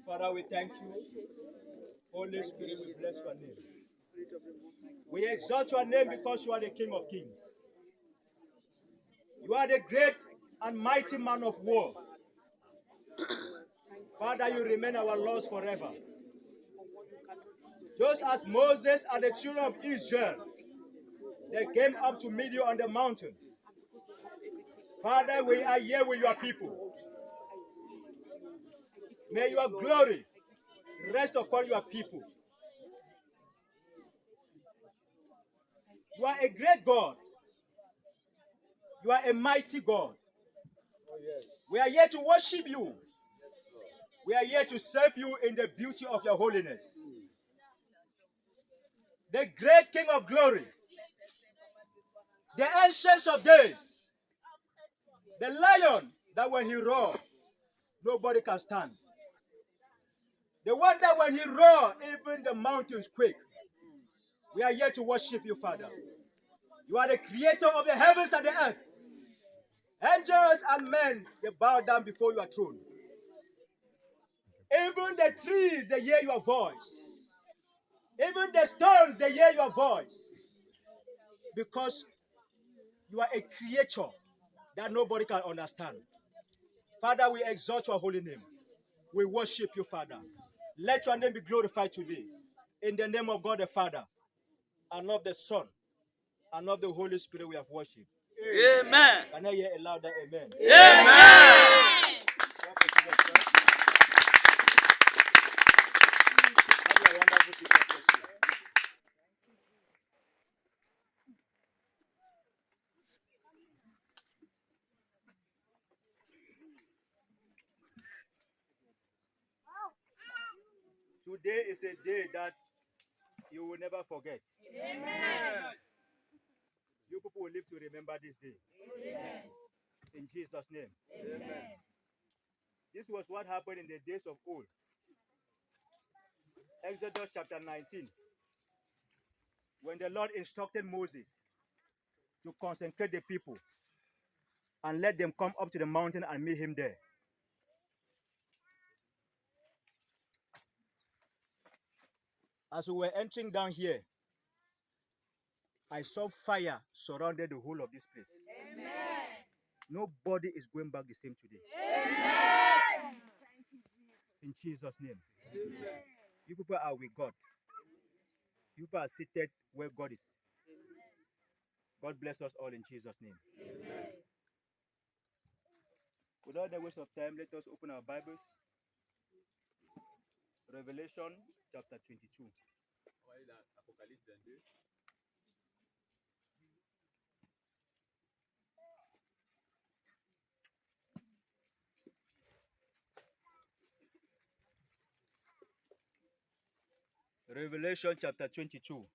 Father, we thank you. Holy Spirit, we bless your name. We exalt your name because you are the King of Kings. You are the great and mighty man of war. Father, you remain our laws forever. Just as Moses and the children of Israel, they came up to meet you on the mountain. Father, we are here with your people. May your glory rest upon your people. You are a great God. You are a mighty God. We are here to worship you. We are here to serve you in the beauty of your holiness. The great King of glory, the ancient of days, the lion that when he roars, nobody can stand. The one that when he roars, even the mountains quake. We are here to worship you, Father. You are the creator of the heavens and the earth. Angels and men, they bow down before your throne. Even the trees, they hear your voice. Even the stones, they hear your voice. Because you are a creature that nobody can understand. Father, we exalt your holy name. We worship you, Father. Let your name be glorified today. In the name of God the Father, and of the Son, and of the Holy Spirit we have worshipped. Amen. Can I hear a louder amen? Amen. Today is a day that you will never forget. Amen. You people will live to remember this day. Amen. In Jesus' name. Amen. This was what happened in the days of old. Exodus chapter 19. When the Lord instructed Moses to consecrate the people and let them come up to the mountain and meet him there. As we were entering down here, I saw fire surrounded the whole of this place. Amen. Nobody is going back the same today. Amen. In Jesus' name. Amen. You people are with God. You people are seated where God is. God bless us all in Jesus' name. Amen. Without the waste of time, let us open our Bibles. Revelation chapter 22. Revelation chapter 22.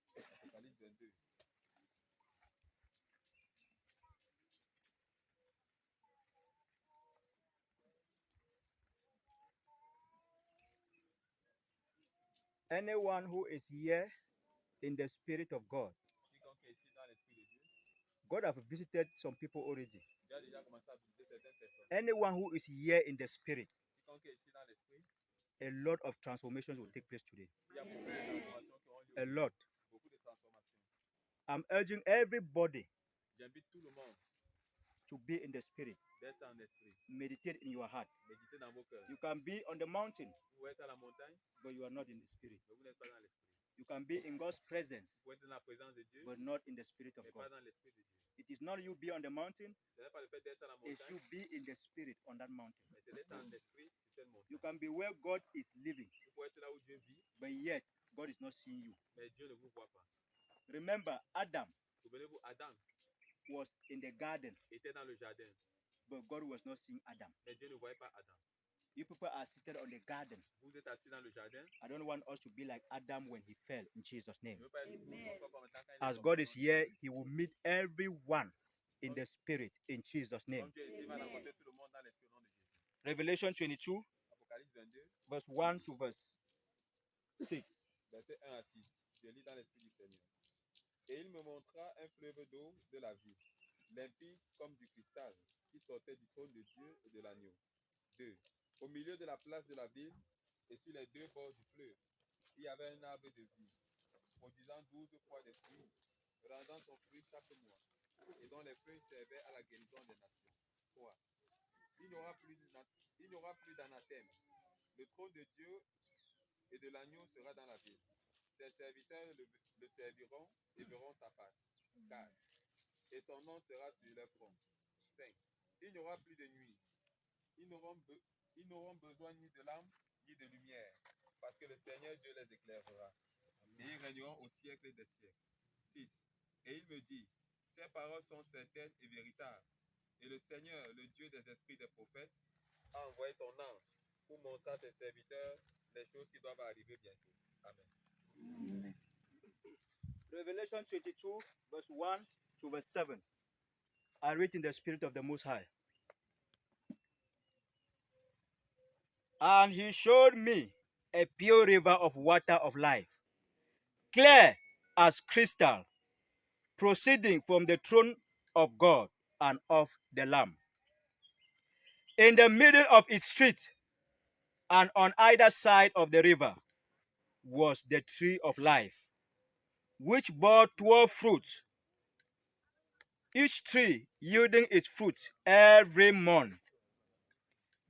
Anyone who is here in the Spirit of God, God have visited some people already. Anyone who is here in the Spirit, a lot of transformations will take place today. A lot. I'm urging everybody to be in the Spirit. Meditate in your heart. You can be on the mountain, but you are not in the Spirit. You can be in God's presence, but not in the Spirit of God. It is not you be on the mountain, it's you be in the Spirit on that mountain. You can be where God is living, but yet God is not seeing you. Remember, Adam was in the garden, but God was not seeing Adam. You people are seated on the garden. I don't want us to be like Adam when he fell, in Jesus' name. Amen. As God is here, he will meet everyone in the Spirit, in Jesus' name. Amen. Revelation 22, verse 1 to verse 6. Verset 1 à 6. Je lis dans l'esprit du Seigneur. Et il me montra un fleuve d'eau de la vie, limpide comme du cristal, qui sortait du trône de Dieu et de l'agneau. 2. Au milieu de la place de la ville, Et sur les deux bords du fleuve, il y avait un arbre de vie, produisant 12 fois des fruits, rendant son fruit chaque mois, et dont les feuilles servaient à la guérison des nations. 3. Il n'y aura plus d'anathème. Le trône de Dieu et de l'agneau sera dans la ville. Ses serviteurs le serviront et verront sa face. 4. Et son nom sera sur leur front. 5. Il n'y aura plus de nuit. Ils n'auront besoin ni de lampe ni de lumière, parce que le Seigneur Dieu les éclairera. Et ils régneront au siècle des siècles. 6. Et il me dit, ces paroles sont certaines et véritables. Et le Seigneur, le Dieu des esprits des prophètes, a envoyé son ange pour montrer à ses serviteurs les choses qui doivent arriver bientôt. Amen. Revelation 22, verse 1 to verse 7. I read in the Spirit of the Most High. And he showed me a pure river of water of life, clear as crystal, proceeding from the throne of God and of the Lamb. In the middle of its street, and on either side of the river, was the tree of life, which bore 12 fruits, each tree yielding its fruit every month.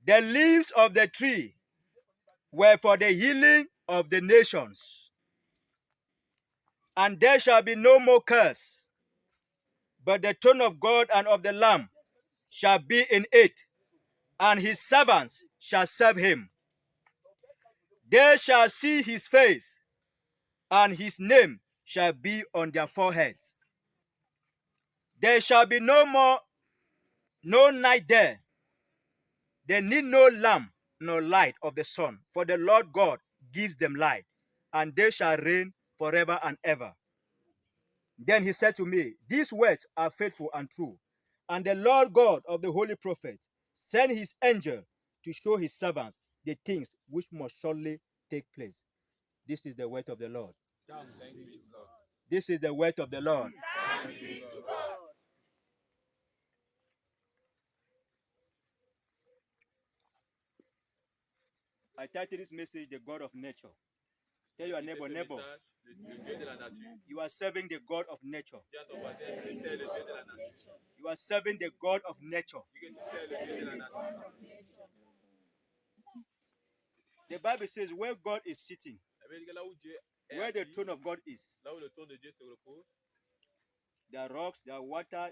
The leaves of the tree were for the healing of the nations. And there shall be no more curse, but the throne of God and of the Lamb shall be in it, and his servants shall serve him. They shall see his face, and his name shall be on their foreheads. There shall be no night there. They need no lamp nor light of the sun, for the Lord God gives them light, and they shall reign forever and ever. Then he said to me, these words are faithful and true, and the Lord God of the holy prophets sent his angel to show his servants the things which must surely take place. This is the word of the Lord. Thanks be to God. This is the word of the Lord. Thanks be to God. I titled this message, The God of Nature. Tell your neighbor, neighbor, Le Dieu de la nature. you are serving the God of nature. Dis à ton voisin, tu sais le Dieu de la nature. You are serving the God of nature. Dis que tu sais le Dieu de la nature. The Bible says where God is sitting, Ça veut dire que là où Dieu est where the assis, throne of God is, là où le trône de Dieu se repose, there are rocks, there are water,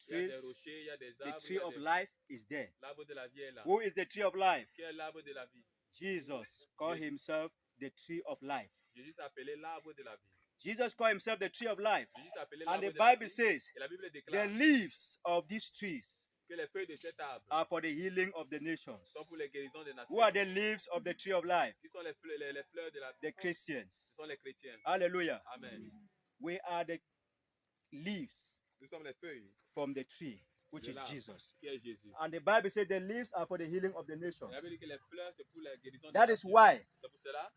il y a trees. des rochers, il y a des The arbres, il tree y a of des... life is there. L'arbre de la vie est là. Who is the tree of life? Qui est l'arbre de la vie? Jesus called himself the tree of life. Jésus s'appelait l'arbre de la vie. Jesus called himself the tree of life. Jésus s'appelait And l'arbre the de la Bible vie. says Et la Bible the déclare leaves of these trees que les feuilles de cet arbre are for the healing of the nations. sont pour les guérisons des nations. Who are the leaves of the tree of life? Qui sont les fleurs de la vie? The Christians. Ce sont les chrétiens. Hallelujah. Amen. We are the leaves Nous sommes les feuilles from the tree, which de is l'arbre, Jesus. qui est Jésus. And the Bible says the leaves are for the healing of the nations. Et la Bible dit que les fleurs c'est pour la guérison des That is nations. why C'est pour cela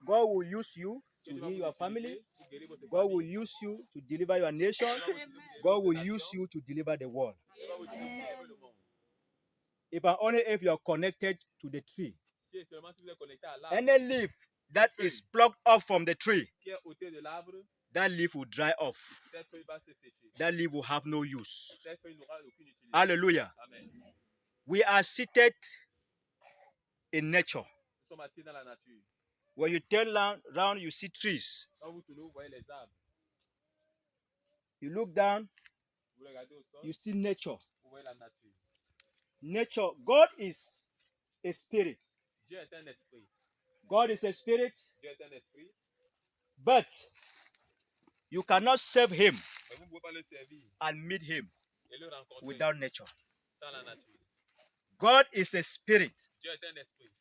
God will use you que to Dieu va heal vous your utiliser family. pour guérir votre God famille. will use you to deliver your nation. Dieu va vous utiliser pour guérir God votre will nation. use you to deliver the world. Dieu va vous utiliser pour guérir le monde. If and only if you are connected to the tree. Si et seulement si vous êtes connecté à l'arbre Any leaf that is plucked off from the tree, qui est ôté de l'arbre, that leaf will dry off. cette feuille va se sécher. That leaf will have no use. Cette feuille n'aura aucune utilité. Hallelujah. Amen. We are seated in nature. Nous sommes assis dans la nature. When you turn around, you see trees. Quand vous tournez, vous voyez les arbres. You look down, Vous regardez au sol, you see nature. vous voyez la nature. Nature. God is a spirit. Dieu est un esprit. God is a spirit, Dieu est un esprit. but you cannot serve him Mais vous ne pouvez pas le servir and meet him et le rencontrer without nature. sans la nature. God is a spirit. Dieu est un esprit.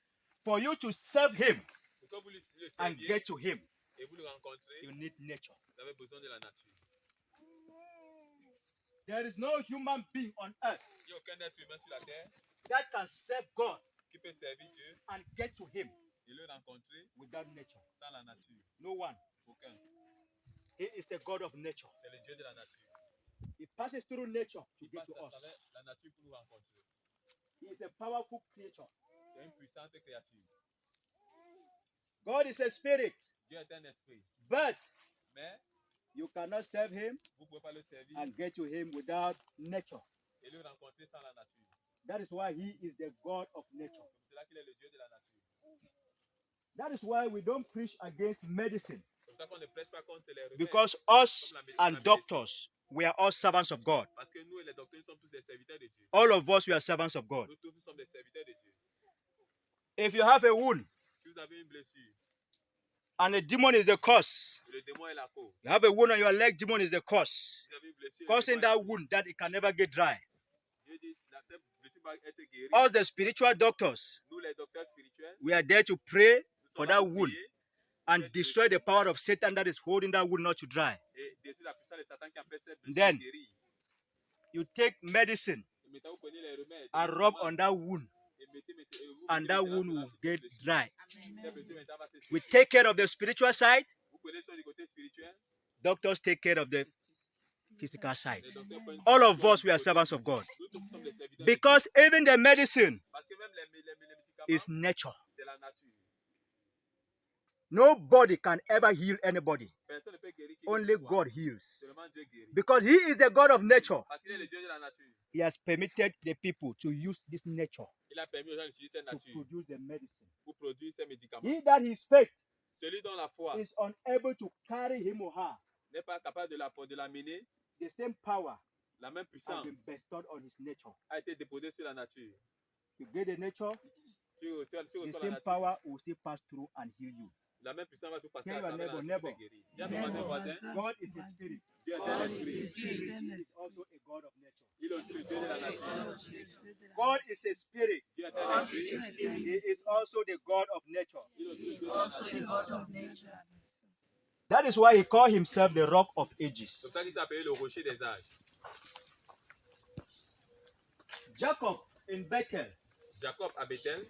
For you to serve him Pour que vous le and serviez get to him, et vous le rencontrez, you need nature. vous avez besoin de la nature. There is no human being on earth Il n'y a aucun être humain sur la terre that can serve God qui peut servir Dieu and get to him et le rencontrer without nature. sans la nature. No one. Aucun. He is the God of nature. C'est le Dieu de la nature. He passes through nature to Il get passe to à us. travers la nature pour nous rencontrer. He is a powerful creature. C'est une puissante créature. God is a spirit. Dieu est un esprit. But Mais you cannot serve him vous ne pouvez pas le servir and get to him without nature. et le rencontrer sans la nature. That is why he is the God of nature. C'est là qu'il est le Dieu de la nature. That is why we don't preach against medicine. C'est pour ça qu'on ne prêche pas contre les remèdes. Because us and doctors, we are all servants of God. Parce que nous et les docteurs, nous sommes tous des serviteurs de Dieu. All of us, we are servants of God. Nous tous nous sommes des serviteurs de Dieu. If you have a wound Si vous avez une blessure and a demon is the cause, et le démon est la cause, you have a wound on your leg, demon is the cause, si vous avez une blessure, causing le démon est that la wound that it can never get dry. Dieu dit, cette blessure va être guérie. Us, the spiritual doctors, Nous, les docteurs spirituels, we are there to pray nous for sommes là that pour wound prier and destroy the power of Satan that is holding that wound not to dry. et détruire la puissance de Satan qui empêche cette blessure Then, de guérir. You take medicine Et maintenant, vous prenez les remèdes and rub on that wound, et vous and mettez that maintenant wound cela will sur get cette blessure. dry. Cette blessure maintenant va se We sécher. take care of the spiritual side, Vous prenez soin du côté spirituel. doctors take care of the physical side. Les docteurs prennent All of soin us, du we are côté servants of physique. God. Nous tous sommes des serviteurs de Because even the medicine Dieu. Parce que même les médicaments, is nature. c'est la nature. Nobody can ever heal anybody. Personne ne peut guérir qui Only que ce soit. God heals. Seulement Dieu guérit. Because He is the God of nature. Parce qu'il est le Dieu de la nature. He has permitted the people to use this nature Il a permis aux gens d'utiliser cette to nature produce the medicine. pour produire ces médicaments. He that is faith Celui dont la foi is unable to carry him or her. n'est pas capable de l'amener, The same power la même has puissance been bestowed on his nature. a été déposée sur la nature. You get the nature, Tu reçois the la same nature. power will still pass through and heal you. La même puissance va tout passer Tell à your travers la neighbor, nature pour te guérir. Dis à ton Neighbor. voisin, God is a spirit. Dieu est un God esprit. is spirit. He is also a God of nature. Il est aussi le Dieu de la nature. God is a spirit. Dieu est un esprit. He is also the God of nature. Il est aussi le Dieu de la Also nature. the God of nature. That is why he called himself the rock of C'est ages. pour ça qu'il s'appelle le rocher des âges. Jacob in Bethel, Jacob à Bethel,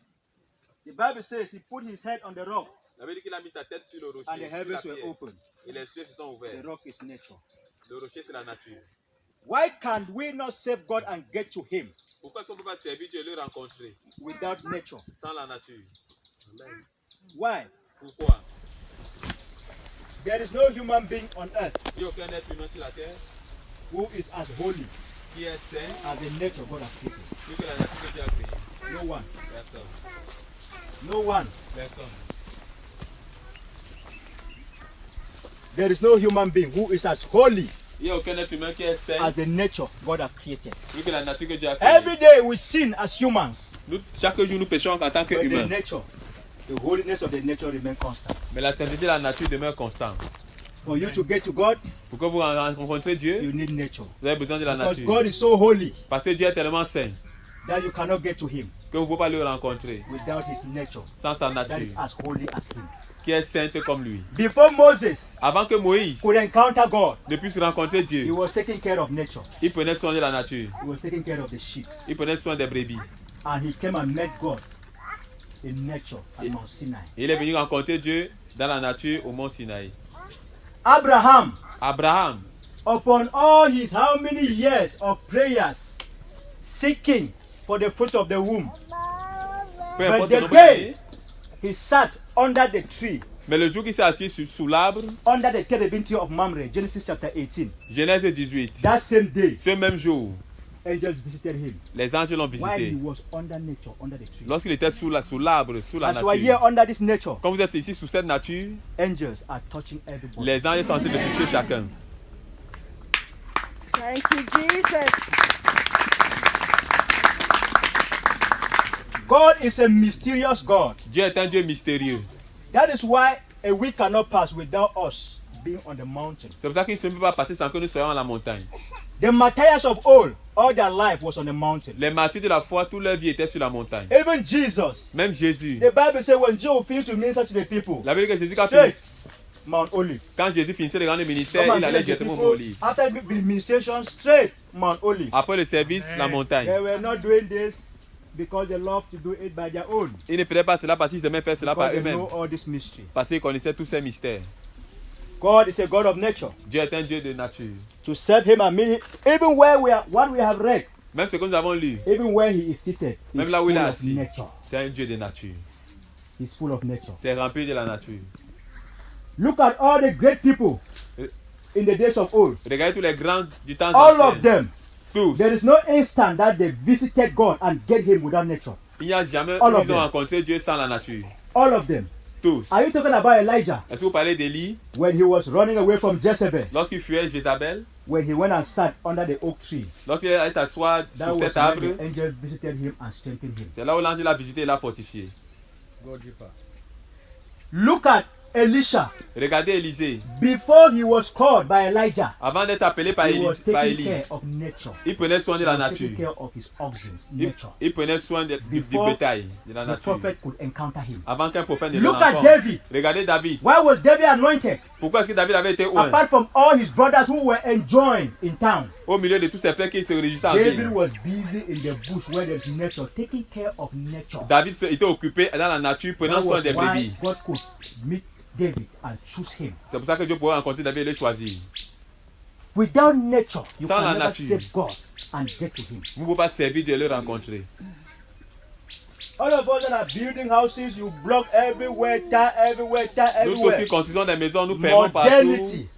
the Bible says he put his head on the rock ça veut dire qu'il a mis sa tête sur le rocher, and the sur la heavens were pierre, open. et les cieux se sont The ouverts. rock is nature. Le rocher, c'est la nature. Why can't we not serve God and get to him Pourquoi est-ce qu'on ne peut pas servir Dieu et le rencontrer without nature? sans la nature? Amen. Why? Pourquoi? There is no human being on earth Il n'y a aucun être humain sur la terre who is as holy qui est saint as the nature God has created. plus que la nature que Dieu a créée. No one. Personne. No one. Personne. There is no human being who is as holy Il n'y a aucun être humain qui est saint as the nature God has created. plus que la nature que Dieu a créée. Every day we sin as humans, Nous, chaque jour, nous péchons en tant but the qu'humains. nature, the holiness of the nature remains constant. Mais la sainteté de la nature demeure constante. For you to get to God, Pour que vous rencontrez Dieu, you need nature. vous avez besoin de la Because nature. God is so holy Parce que Dieu est tellement saint that you cannot get to him que vous ne pouvez pas le rencontrer without his nature sans sa that nature, is as holy as him. qui est sainte comme lui. Before Moses Avant que Moïse could encounter God, ne puisse rencontrer he Dieu, was taking care of nature. il prenait soin de la nature. He was taking care of the sheep. Il prenait soin des brebis. And he came and met God in nature at Mount Sinai. Et il est venu rencontrer Dieu dans la nature au mont Sinaï. Abraham, Abraham, upon all his how many years of prayers, seeking for the fruit of the womb, peu But importe the le nombre day- d'années, he sat under the tree, mais le jour qu'il s'est assis sous l'arbre, under the terebinth tree of Mamre, Genesis chapter 18. Genèse 18, That same day, ce même jour, angels visited him les anges l'ont while he visité. was under nature, under the tree. Lorsqu'il était sous l'arbre, sous la As you are here nature. under this nature, Quand vous êtes ici sous cette nature, angels are touching everybody. les anges sont en train de toucher chacun. Thank you, Jesus. God is a mysterious God. Dieu est un Dieu mystérieux. That is why a week cannot pass without us being on the mountain. C'est pour ça qu'il ne peut pas passer sans que nous soyons à la montagne. The martyrs of old, all their life was on the mountain. Les martyrs de la foi, toute leur vie était sur la montagne. Even Jesus, Même Jésus. the Bible says when Jesus finished to minister to the people, La Bible dit que Jésus, straight, Mount Olive. quand Jésus finissait de rendre le ministère, Come and il allait bless the directement au people. Olive. After the ministration, straight Mount Olive. Après le service, la montagne. They were not doing this because they love to do it by their own. Ils ne faisaient pas cela parce qu'ils aimaient faire cela par Because they eux-mêmes. know all this mystery. Parce qu'ils connaissaient tous ces mystères. God is a God of nature. Dieu est un Dieu de nature. To serve Him and mean it, even where we are, what we have read, Même ce que nous avons lu, even where He is seated, même is là où il est full of assis, nature. c'est un Dieu de nature. is full of nature. C'est rempli de la nature. Look at all the great people in the days of old. Regardez tous les grands du temps All ancien. of them. Tous. There is no instant that they visited God and get him without nature. Il n'y a jamais All où of ils ont them. rencontré Dieu sans la nature. All of them. Tous. Are you talking about Elijah Est-ce que vous parlez d'Élie when he was running away from Jezebel? lorsqu'il fuyait Jézabel? When he went and sat under the oak tree, Lorsqu'il allait s'asseoir that sur was cet when arbre, the angel visited him and strengthened him. c'est là où l'ange l'a visité et l'a fortifié. Go deeper. Look at Elisha. Regardez Élisée. Before he was called by Elijah, Avant d'être appelé par he was taking Élie, care of nature. il prenait soin de He la was nature. taking care of his oxen, Il, nature. il prenait soin du Before bétail, de la The nature. prophet could encounter him. Avant qu'un prophète ne le Look at rencontre. David. Regardez David. Why was David anointed? Pourquoi est-ce que David avait été oint? Apart from all his brothers who were enjoying in town, Au milieu de tous ces frères qui se réjouissaient en David ville. was busy in the bush where there's nature, taking care of nature. David était occupé dans la nature, prenant That soin was des why brebis. God could meet David and choose him. C'est pour ça que Dieu pouvait rencontrer David et le choisir. Without nature, you Sans can la never nature. save God and get to him. Vous ne pouvez pas servir Dieu et le rencontrer. All of us that are building houses, you block everywhere, tar everywhere, tar Nous everywhere. aussi construisons des maisons, nous fermons partout. Modernity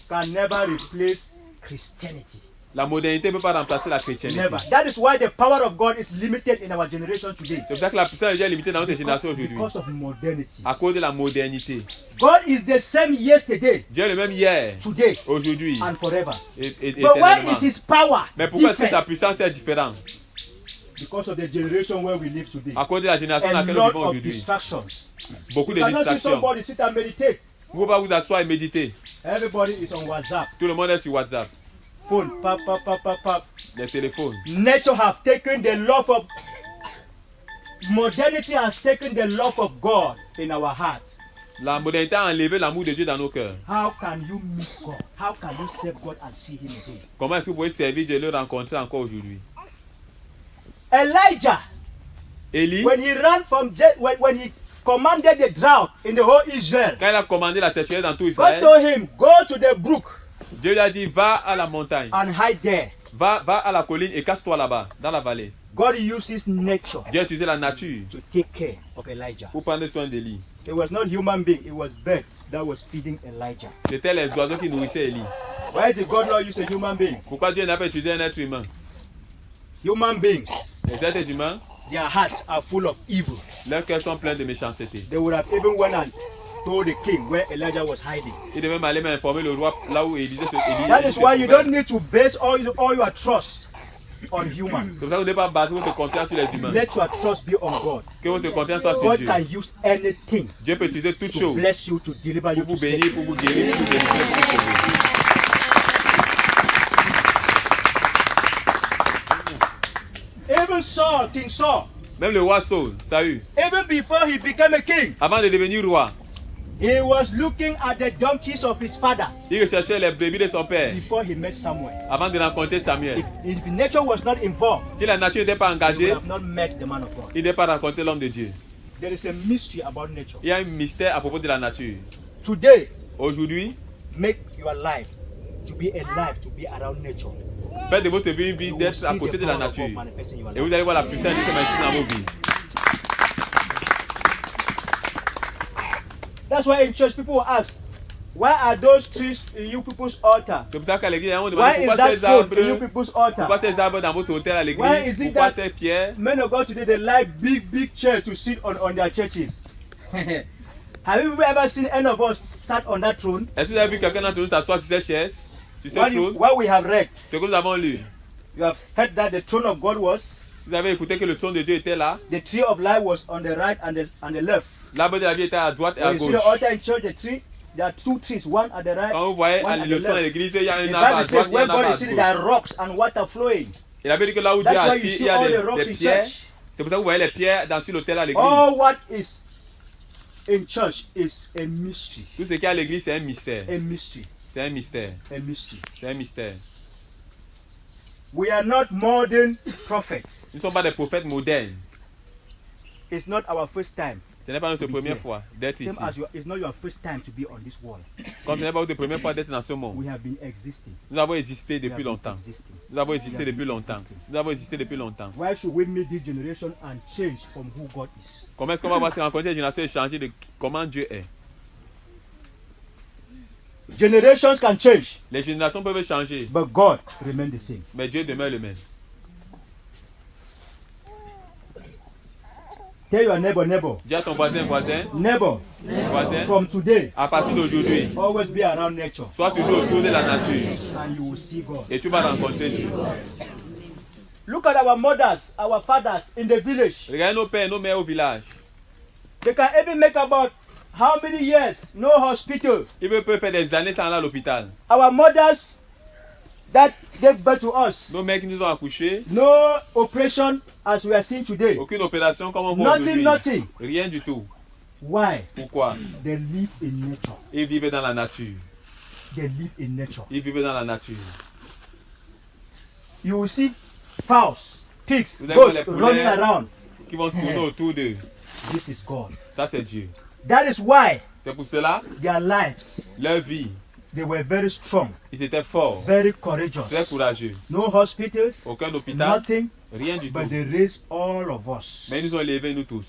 can never replace Christianity. La modernité ne peut pas remplacer la chrétienté. Never. That is why the power of God is limited in our generation today. C'est pour ça que la puissance de Dieu est limitée dans notre génération aujourd'hui. Because of modernity. À cause de la modernité. God is the same yesterday, Dieu est le même hier, today, aujourd'hui and forever. et But why éternellement. is his power Mais pourquoi est-ce que sa different? puissance est différente? Because of the generation where we live today. À cause de la génération dans A laquelle nous lot vivons of aujourd'hui. distractions. Beaucoup You de cannot see distractions. somebody sit and meditate. Vous ne pouvez pas vous asseoir et méditer. Everybody is on WhatsApp, Tout le monde est sur WhatsApp, phone, pap, pap, pap, pap, pap. les téléphones. Nature have taken the love of modernity has taken the love of God in our hearts. La modernité a enlevé l'amour de Dieu dans nos cœurs. How can you meet God? How can you serve God and see Him again? Comment est-ce que vous pouvez servir Dieu et le rencontrer encore aujourd'hui? Elijah, Élie, when he ran from when he commanded the drought in the whole Israel, quand il a commandé la sécheresse dans tout God Israël, told him, "Go to the brook Dieu lui a dit, va à la montagne, and hide there." va à la colline et cache-toi là-bas, dans la vallée. God uses nature Dieu a utilisé la nature to take care of Elijah. pour prendre soin d'Élie. It was not human being; it was bird that was feeding Elijah. C'était les oiseaux qui nourrissaient Élie. Why did God not use a human being? Pourquoi Dieu n'a pas utilisé un être humain? Human beings, Les êtres humains, their hearts are full of evil. leurs cœurs sont pleins de méchanceté. They would have even went and told the king where Elijah was hiding. Il devait même aller informer le roi là où Élie That is why you don't need to base all your trust on humans. C'est pour ça que vous ne devez pas baser votre confiance sur les humains. Let your trust be on God. Que votre confiance soit sur God Dieu. can use anything Dieu peut utiliser toutes to choses bless you, to deliver you, pour to vous save bénir, you. pour vous guérir, pour vous délivrer, pour vous sauver. Even Saul, King Saul, Même le roi Saul, Saül, even before he became a king, avant de devenir roi, he was looking at the donkeys of his father il recherchait les brebis de son père before he met Samuel. avant de rencontrer Samuel. If nature was not involved, Si la nature n'était pas he would engagée, have not met the man of God. il n'était pas rencontré l'homme de Dieu. There is a mystery about nature. Il y a un mystère à propos de la nature. Today, Aujourd'hui, make your life to be a life to be around nature. faites de votre vie une vie You will d'être see à the côté de la power of God nature. manifesting in your Et vous life. allez voir la puissance de Dieu se manifester dans vos vies. That's why in church people will ask, why are those trees in you people's altar? C'est pour ça qu'à l'église, on Why demande is pourquoi that ces food in you arbres, people's pourquoi altar? ces arbres dans votre hôtel à Why is l'église, it pourquoi that- ces pierres. Men of God today, they like big chairs to sit on their churches. Have you ever seen any of us sat on that throne? Est-ce que vous avez vu quelqu'un d'entre nous s'asseoir sur cette chaise, sur cette chose? What we have read, Ce que nous avons lu. you have heard that the throne of God was, Vous avez écouté que le trône de Dieu était là. the tree of life was on the right and the left. L'arbre de la vie était à droite et à When you see gauche. the altar in church, the tree, there are two trees, one at the right, Quand vous voyez one at le the trône de left. l'église, il y a The un arbre à Bible says droite et un where arbre God à is sitting, there gauche. are rocks and water flowing. Il avait dit que là où Dieu est That's why you assis, il see y a all the des rocks in pierres. church. C'est pour ça que vous voyez les pierres dans sur l'autel à l'église. All what is in church is a mystery. Tout ce qu'il y a à l'église, c'est un mystère. A mystery. C'est un mystère. A mystery. C'est un mystère. We are not modern prophets. Nous ne sommes pas des prophètes modernes. It's not our first time Ce n'est pas notre to be première here. fois d'être ici. Same as it's not your first time to be on this world. Comme ce n'est pas votre première fois d'être dans ce monde. We have been existing. Nous avons existé We have depuis been longtemps. existing. Nous avons existé We have depuis been longtemps. existing. Nous avons existé depuis longtemps. Why should we meet this generation and change from who God is? Comment est-ce qu'on va voir se rencontrer les générations et changer de comment Dieu est? Generations can change, Les générations peuvent changer, but God remains the same. mais Dieu demeure le même. Tell your neighbor, Dis à ton voisin, neighbor, voisin, from today, à partir d'aujourd'hui, always be around nature, sois toujours autour de la nature and you will see God. et tu vas rencontrer Dieu. Look at our mothers, our fathers in the village. Regarde nos pères, nos mères au village. They can even make about how many years? No hospital. Ils peuvent faire des années sans aller à l'hôpital. Our mothers that gave birth to us, Nos mères qui nous ont accouchés, no operation as we are seeing today. aucune opération comme on voit Nothing, aujourd'hui. nothing. Rien du tout. Why? Pourquoi? They live in nature. Ils vivent dans la nature. They live in nature. Ils vivent dans la nature. You will see fowls, pigs, Vous allez voir goats les poulets. running around. Qui vont tourner autour d'eux. This is God. Ça, c'est Dieu. That is why C'est pour cela, their lives, leur vie, they were very strong, ils étaient forts, very très courageous. courageux. No hospitals, Aucun hôpital, nothing, rien du but tout. they raised all of us Mais ils nous ont élevés, nous tous.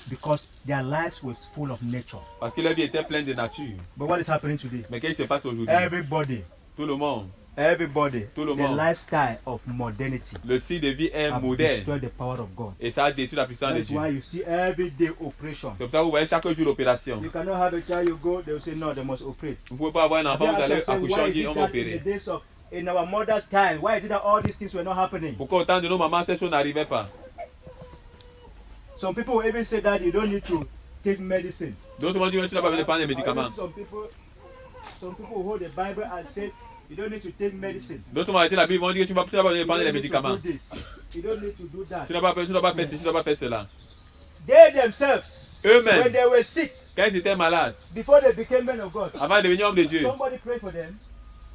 because their lives was full of nature. Parce que leur vie était pleine de nature. But what is happening today? Mais qu'est-ce qui se passe aujourd'hui? Everybody, Tout le monde, the le monde. lifestyle of modernity le style de vie est have moderne. destroyed the power of God. Et ça a détruit la puissance de That's Dieu. why you see everyday operation. C'est pour ça que vous voyez chaque jour l'opération. You cannot have a child, you go, they will say no, they must operate. Vous ne pouvez pas avoir un enfant, vous allez Say, accoucher, why on is dit it on va that in the opérer. days of in our mother's time, why is it that all these things were not happening? Pourquoi autant de nos mamans, ces choses n'arrivaient pas? Some people will even say that you don't need to take medicine. D'autres vont dire que tu n'as pas besoin de prendre des médicaments. Some people hold the Bible and say you don't need to take medicine. D'autres vont arrêter la Bible, vont dire que tu n'as pas besoin de prendre des médicaments. You don't need to do that. Tu n'as pas faire ceci, tu n'as pas faire cela. They themselves, Eux-mêmes, when they were sick, quand ils étaient malades, before they became men of God, avant de devenir homme de Dieu, somebody prayed for them.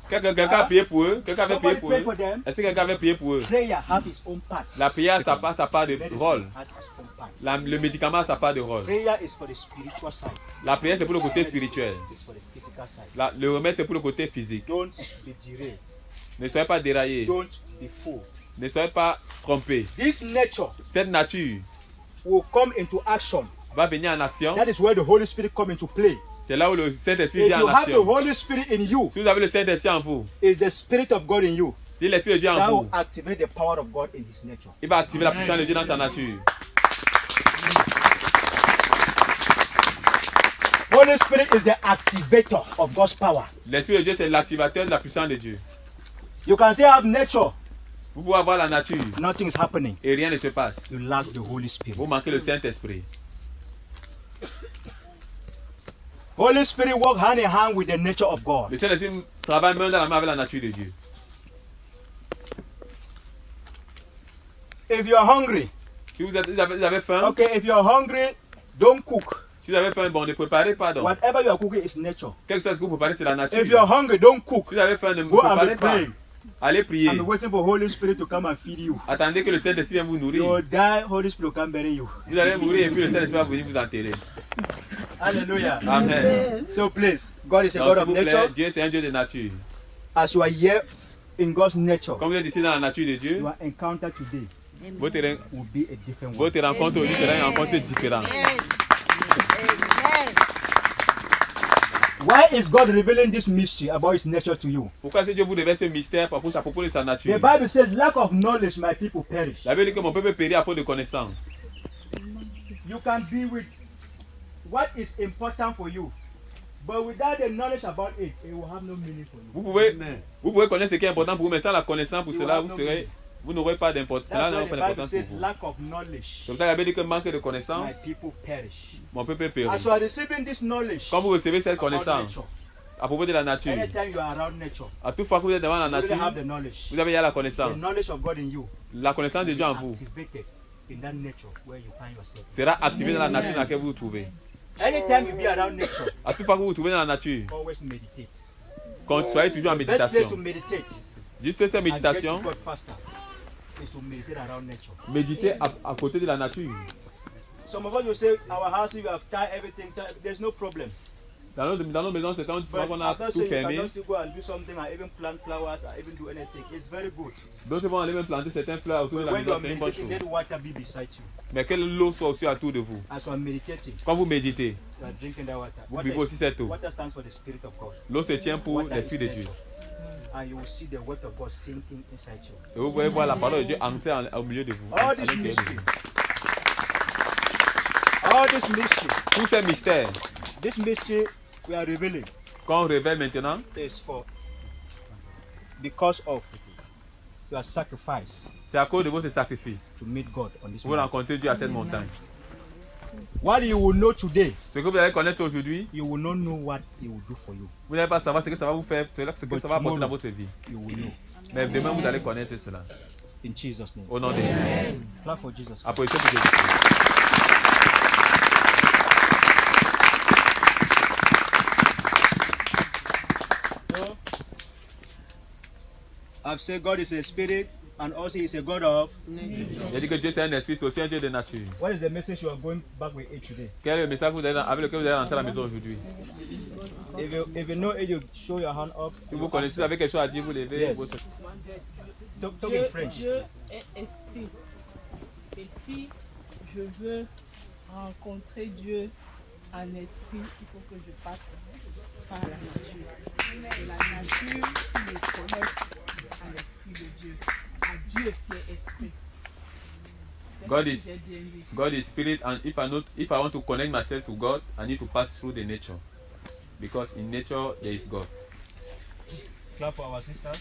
quelqu'un a prié pour eux, quelqu'un avait prié Somebody pour prayed eux. for them. Est-ce que quelqu'un avait prié pour eux? Prayer have its own part. La prière, ça passe sa part de Medicine rôle. has its own part. Le médicament a sa part de rôle. Prayer is for the spiritual side. La prière, c'est pour le côté spirituel. It's for the physical side. Le remède, c'est pour le côté physique. Don't be derailed. Ne soyez pas déraillés. Don't be fooled. Ne soyez pas trompés. This nature Cette nature will come into action. va venir en action. That is where the Holy Spirit come into play. C'est là où le Saint-Esprit If vient you en have the action. Holy Spirit in you, Si vous avez le Saint-Esprit en vous, is the Spirit of God in you. si l'Esprit de Dieu est That en will vous, activate the power of God in His nature. il va activer la puissance de Dieu dans sa nature. Holy Spirit is the activator of God's power. L'Esprit de Dieu, c'est l'activateur de la puissance de Dieu. You can say have nature, Vous pouvez avoir la nature nothing is happening. et rien ne se passe. You lack the Holy Spirit. Vous manquez le Saint-Esprit. Holy Spirit work hand in hand with the nature of God. Le Saint-Esprit travaille main dans la main avec la nature de Dieu. If you are hungry, Si vous avez faim, okay, if you are hungry, don't cook. si vous avez faim, bon, ne préparez pas donc. Whatever you are cooking is nature. Quelque chose que vous préparez, c'est la nature. If you are hungry, don't cook. Si vous avez faim, ne Go and préparez be pas. praying. Allez prier. I'm waiting for Holy Spirit to come and feed you. Attendez que le Saint-Esprit vienne vous You nourrir. will die, Holy Spirit will come bury you. Vous allez mourir et puis le Saint-Esprit va venir vous enterrer. Hallelujah. Amen. So please, God is a Donc, God s'il of vous plaît, nature. Dieu, c'est un Dieu de nature. As you are here in God's nature, Comme vous êtes ici dans la nature de Dieu, your encounter today votre will be a different one. rencontre aujourd'hui sera une rencontre différente. Why is God revealing this mystery about His nature to you? Pourquoi est-ce que Dieu vous révèle ce mystère à propos de sa nature? The Bible says, lack of knowledge, my people perish. La Bible dit que mon peuple périt à faute de connaissance. You can be with what is important for you, but without the knowledge about it, it will have no meaning for you. Vous pouvez connaître ce qui est important pour vous, mais sans la connaissance pour You cela, have no meaning. vous n'aurez pas d'importance. Cela That's n'aura why pas the Bible d'importance pour says, vous. lack of knowledge, Comme ça, la Bible dit que manque de my connaissance, people perish. mon peuple As périt. you are receiving this knowledge Quand vous recevez cette about connaissance nature, à propos de la nature, anytime you are around nature, à toute fois que vous êtes devant la you already have nature, the knowledge. vous avez déjà la The connaissance. knowledge of God in you La connaissance de Dieu en vous activated in that nature where you find yourself. sera activée dans la nature dans laquelle vous vous trouvez. Anytime you be around nature, À toute fois que vous vous trouvez dans la nature, always meditate. soyez toujours en The best place to méditation. meditate Juste cette and get to méditation, God faster is to meditate around nature. méditez à côté de la nature. Some of us will say our house, we have tied everything. There's no problem. Dans nos maisons, c'est quand on a tout fermé. You can go and do something, or even plant flowers, or even do anything. It's very good. D'autres vont aller même planter certains fleurs autour de la maison, c'est une bonne chose. Let water be beside you. Mais que l'eau soit aussi autour de vous. As you are meditating, Quand vous méditez, you are drinking that water. vous buvez aussi cette eau. Water stands for the Spirit of God. L'eau se tient pour Water l'Esprit is de Dieu. And you will see the word of God sinking inside you. Et vous pouvez voir la parole de Dieu entrer au milieu de vous. All this mystery. All this mystery. Tous ces mystères This mystery we are revealing qu'on révèle maintenant, is for because of your sacrifice c'est à cause de votre sacrifice. to meet God on this Vous mountain. rencontrez Dieu à cette montagne. What you will know today, Ce que vous allez connaître aujourd'hui, you will not know what He will do for you. vous n'allez pas savoir ce que ça va vous faire, ce que ça va apporter dans votre vie. You will know. Mais demain, vous allez connaître cela. In Jesus' name. Au nom de Jésus. Clap for Jesus. Applaudissez pour Jésus. So, I've said God is a spirit and also He is a God of. J'ai dit que Dieu c'est un esprit, c'est aussi un Dieu de nature. What is the message you are going back with it today? Quel est le message avec lequel vous allez rentrer à la maison aujourd'hui? If you know it, you show your hand up. Si vous connaissez, vous avez quelque chose à dire, vous levez Yes. votre... Talk in French. Dieu est esprit. Et si je veux rencontrer Dieu en esprit, il faut que je passe par la nature. Et la nature qui me connecte à l'esprit de Dieu, à Dieu qui est esprit. C'est God ce que is- j'ai bien dit. God is spirit, and if I want to connect myself to God, I need to pass through the nature, because in nature there is God. Clap for our sisters.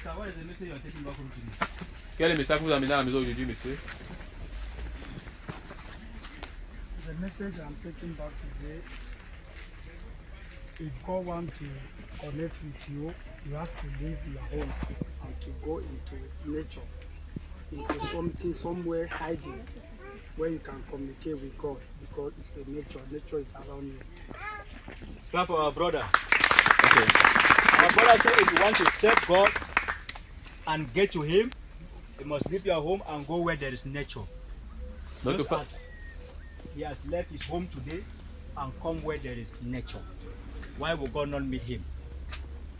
So what is the message you are taking back home today? Quel est le message que vous amenez à la maison aujourd'hui, monsieur? The message I'm taking back today, if God wants to connect with you, you have to leave your home and to go into nature, into something, somewhere hiding, where you can communicate with God, because it's a nature. Nature is around you. Clap for our brother. Okay. Our brother said if you want to serve God and get to Him, you must leave your home and go where there is nature. Notre Just fa- as he has left his home today and come where there is nature. Why will God not meet him?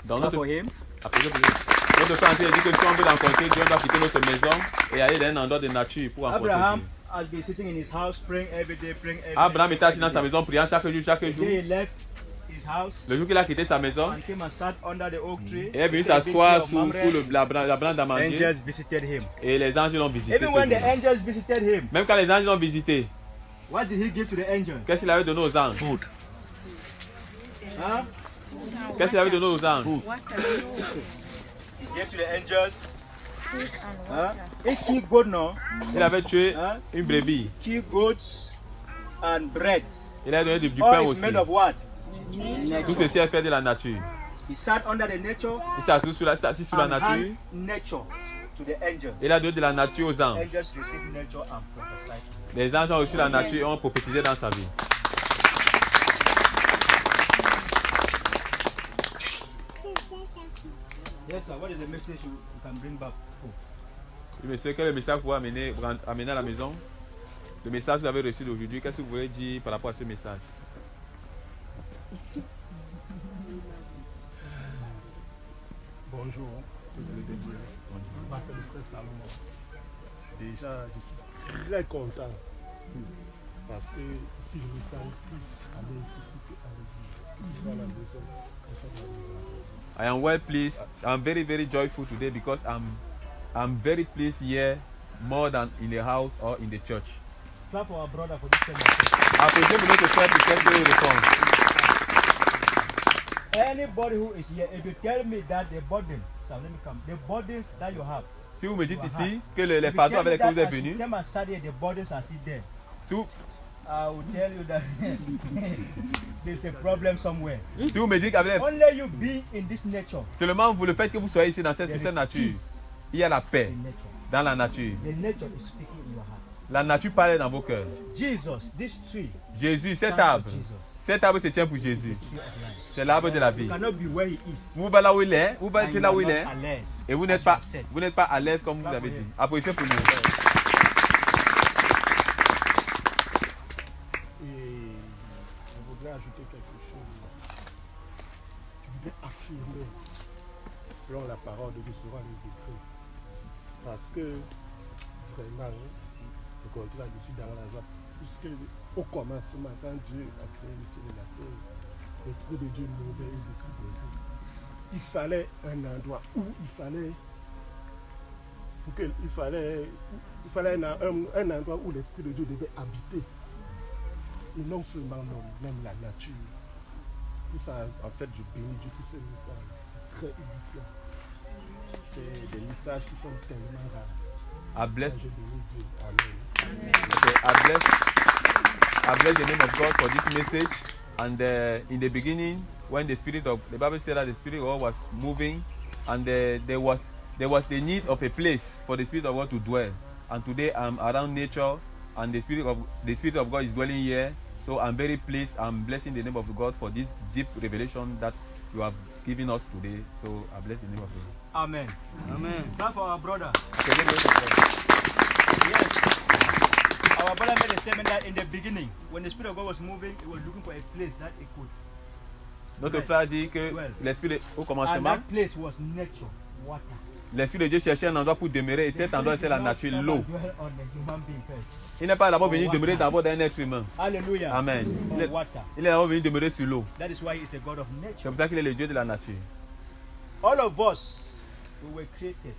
Dans Clap notre for him. Applaudissez pour Dieu. Notre santé dit que si on veut rencontrer Dieu, on doit quitter notre maison et aller dans un endroit de nature pour rencontrer Abraham Dieu. has been sitting in his house praying every day, Abraham était assis dans sa maison priant chaque jour, chaque The jour. day he left his house Le jour qu'il a quitté sa maison, and came and sat under the oak tree, il est venu the big s'asseoir tree of sous Mamre, la branche d'amandier angels visited him. et les anges l'ont visité. Even when the angels visited him, Même quand les anges l'ont visité, what did he give to the angels? qu'est-ce qu'il avait donné aux anges? Huh? Qu'est-ce qu'il avait donné aux anges? He gave to the angels. Huh? A key goat, no? Il avait tué Huh? une brebis. Key goats and bread. Il a donné du pain All is aussi. made of what? Tout ceci est fait de la nature. He sat under the nature Il s'est assis sur la and nature. hand nature to the angels. Il a donné de la nature aux anges. Angels received nature and prophesied. Les anges ont reçu la nature et ont prophétisé dans sa vie. Yes, sir. What is the message you can bring back home? Oui, monsieur, quel est le message que vous amener à la maison? Le message que vous avez reçu d'aujourd'hui, qu'est-ce que vous voulez dire par rapport à ce message? Bonjour. Moi, c'est le frère Salomon. Déjà, je suis très content. Parce que si je me sens plus aller ici qu'à l'église, je vais à la maison. I am well pleased. I'm very, very joyful today because I'm very pleased here more than in the house or in the church. Clap for our brother for this sermon. Applaudissez pour notre frère pour cette belle réponse. Anybody who is here, if you tell me that the burden, so let me come, the burdens that you have, Si vous me dites you ici have, que les if you fardeaux tell me avec lesquels that vous êtes as you venus, come and sat here, the burdens are still there, si vous, I will tell you that there's a problem somewhere. si vous me dites qu'avec Only you being in this nature, seulement vous le faites que vous soyez ici dans cette, there sur cette is nature, peace il y a la paix in nature. dans la nature. The nature is speaking in your heart. La nature parle dans vos cœurs. Jesus, this tree, Jésus, cet stands for arbre, Jesus. Cet arbre se tient pour Jésus. C'est l'arbre de la vie. You cannot be where he is. Vous êtes là où il est, vous And êtes you là are où il not est, at l'aise, et vous as n'êtes you pas, have said. vous n'êtes pas à l'aise comme vous avez dit. Applaudissez pour nous. Et je voudrais ajouter quelque chose. Je voudrais affirmer, selon la parole de Dieu, selon les écrits. Parce que, vraiment, le côté là-dessus dans la joie, puisque au commencement, quand Dieu a créé le ciel et la terre, l'Esprit de Dieu mouvait au-dessus de nous. Il fallait un endroit où il fallait un endroit où l'Esprit de Dieu devait habiter. Et non seulement l'homme, même la nature. Tout ça, en fait, je bénis Dieu pour ce message. C'est très édifiant. C'est des messages qui sont tellement rares. I bless, Je bénis Dieu. Amen. okay, I bless the name of God for this message. And in the beginning, when the Bible said that the Spirit of God was moving, and there was the need of a place for the Spirit of God to dwell. And today I'm around nature, and the Spirit of God is dwelling here. So I'm very pleased. I'm blessing the name of God for this deep revelation that you have given us today. So I bless the name of God. Amen. Amen. Clap for our brother. Our brother made a statement that in the beginning, when the Spirit of God was moving, he was looking for a place that he could. Notre frère dit que l'Esprit au And commencement, that place was nature, water. l'Esprit de Dieu cherchait un endroit pour demeurer, et cet endroit c'était la nature, l'eau. Dwell on the human being first. Il n'est pas d'abord venu demeurer d'abord d'un être humain. Hallelujah. Amen. On water. Il est d'abord venu demeurer sur l'eau. That is why he's a God of C'est nature. pour ça qu'il est le Dieu de la nature. All of us, we were created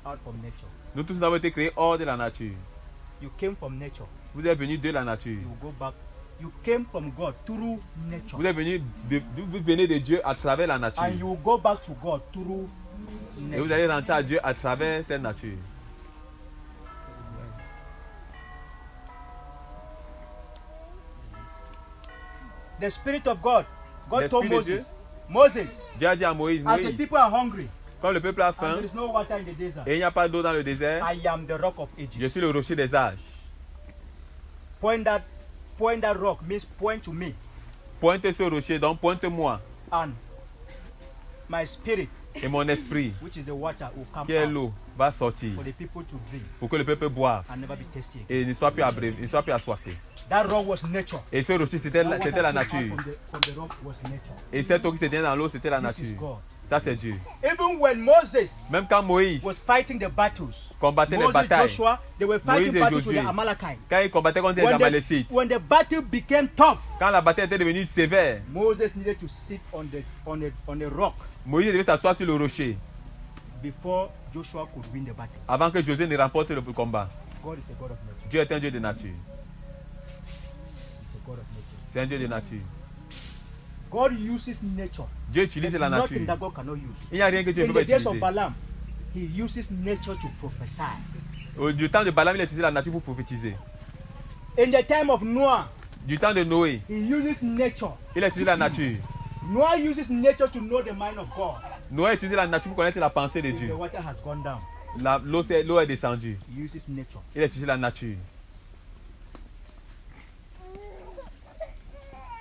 out from nature. Nous tous avons été créés hors de la nature. You came from nature. Vous êtes venus de la nature. You go back. You came from God through nature. Vous êtes venus vous venez de Dieu à travers la nature. And you will go back to God through Et vous nature. allez rentrer à Dieu à travers cette nature. The Spirit of God. God told L'Esprit de Dieu. Moses, Dieu a dit à Moïse, as the Moïse, people are hungry quand le peuple a and faim there is no water in the desert, et il n'y a pas d'eau dans le désert, I am the rock of je ages. suis le rocher des âges. Point that rock means point to me, Pointe ce rocher, donc pointe-moi. and my spirit, Et mon esprit, which is the water, will come qui est out l'eau, va sortir for the people to drink pour que le peuple boive and never be thirsty again. et ne soit plus abrévé, ne soit plus assoiffé. That rock was nature. Et ce rocher, c'était That water la came out nature. from the rock was nature. Et cette eau qui se tient dans l'eau, c'était la This is nature. God. Ça, c'est Dieu. Even when Moses Même quand Moïse was fighting the battles, combattait les Moses, batailles, Joshua, they were fighting Moïse et battles with Josué, the Amalekites. quand il combattait contre les Amalécites, When the battle became tough, quand la bataille était devenue sévère, Moses needed to sit on the rock Moïse devait s'asseoir sur le rocher before Joshua could win the battle. avant que Josué ne remporte le combat. God is a God of nature. Dieu est un Dieu de nature. He's a God of nature. C'est un Dieu de nature. God uses nature. Dieu utilise There's la nothing nature. that God cannot use. Il n'y a rien que Dieu ne In peut pas the days of utiliser. Balaam, he uses nature to prophesy. Du temps de Balaam, il a utilisé la nature pour prophétiser. In the time of Noah, Du temps de Noé, he uses nature. il a utilisé la nature. Noah uses nature to know the mind of God. Noé a utilisé la nature pour connaître la pensée de The Dieu. water has gone down. L'eau est descendue. He uses nature. Il a utilisé la nature.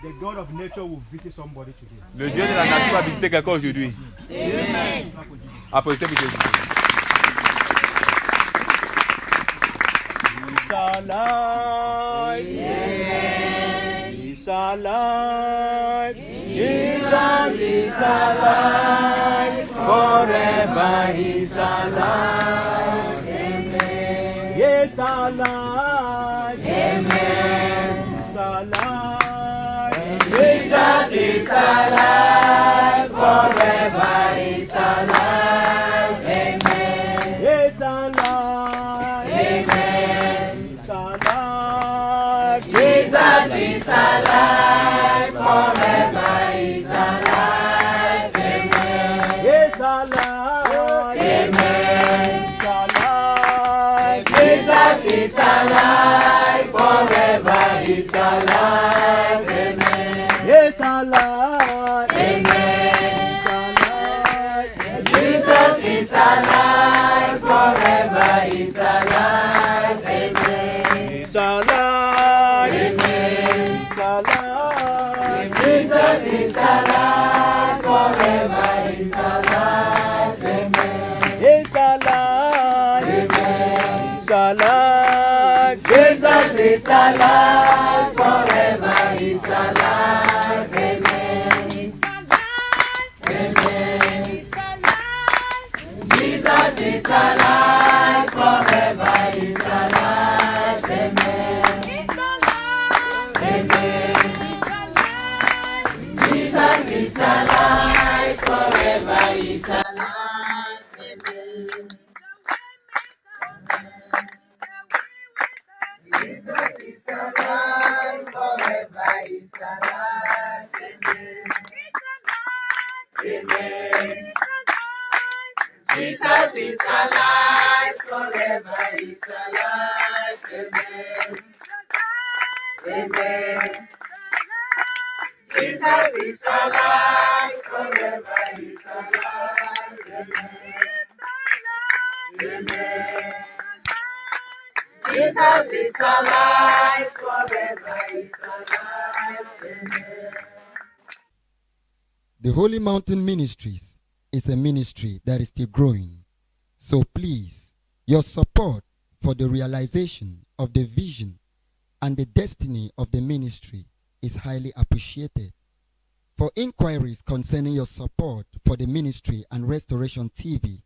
The God of nature will visit somebody today. Le Dieu de la nature va visiter quelqu'un aujourd'hui. Amen. Applaudissez pour Jésus. He's alive. He's alive. Jesus is alive. Forever he's alive. Amen. Yes, alive. Amen. He's alive. Jesus is alive. Forever he's alive. Amen. Yes, alive. Amen. He's alive. Jesus is alive. Forever he's alive. Amen. Yes, alive. Amen. He's alive. Jesus is alive. Forever he's alive. Amen. Yes, alive. Amen. He's alive. Jesus is alive. Forever he's alive. Amen. He's alive. Amen. He's alive. alive. Jesus is alive. Forever is alive. Amen. He's alive. Amen. He's alive. Jesus is alive. Forever is alive. Amen. He's alive. Amen. He's alive. Jesus is alive. Forever is alive. Jesus is alive, forever is alive. Amen. Jesus is alive, forever is alive. Amen. Amen. Jesus is alive, forever is alive. Amen. Amen. Jesus is alive, forever is alive. Amen. The Holy Mountain Ministries is a ministry that is still growing. So please, your support for the realization of the vision and the destiny of the ministry is highly appreciated. For inquiries concerning your support for the ministry and Restoration TV,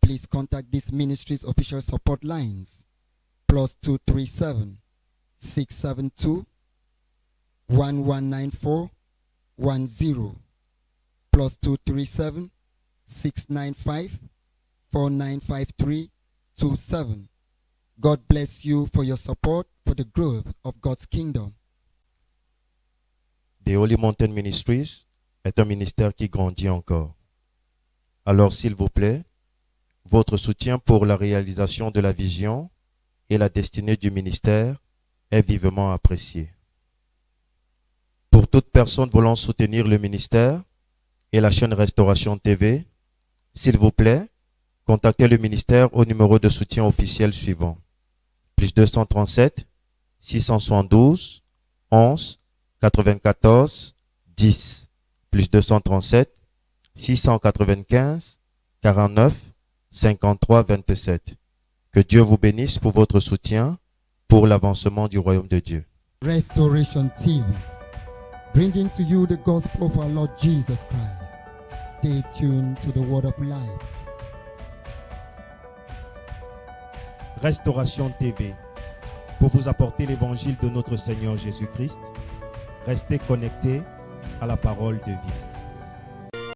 please contact this ministry's official support lines. +237 672 1194 10 +237 695 4953 27. God bless you for your support for the growth of God's kingdom. The Holy Mountain Ministries est un ministère qui grandit encore. Alors s'il vous plaît, votre soutien pour la réalisation de la vision et la destinée du ministère est vivement apprécié. Pour toute personne voulant soutenir le ministère et la chaîne Restauration TV, s'il vous plaît, contactez le ministère au numéro de soutien officiel suivant. +237 672 11 94 10 +237 695 49 53 27. Que Dieu vous bénisse pour votre soutien pour l'avancement du royaume de Dieu. Restoration TV, bringing to you the gospel of our Lord Jesus Christ. Stay tuned to the word of life. Restauration TV, pour vous apporter l'évangile de notre Seigneur Jésus-Christ. Restez connectés à la parole de vie.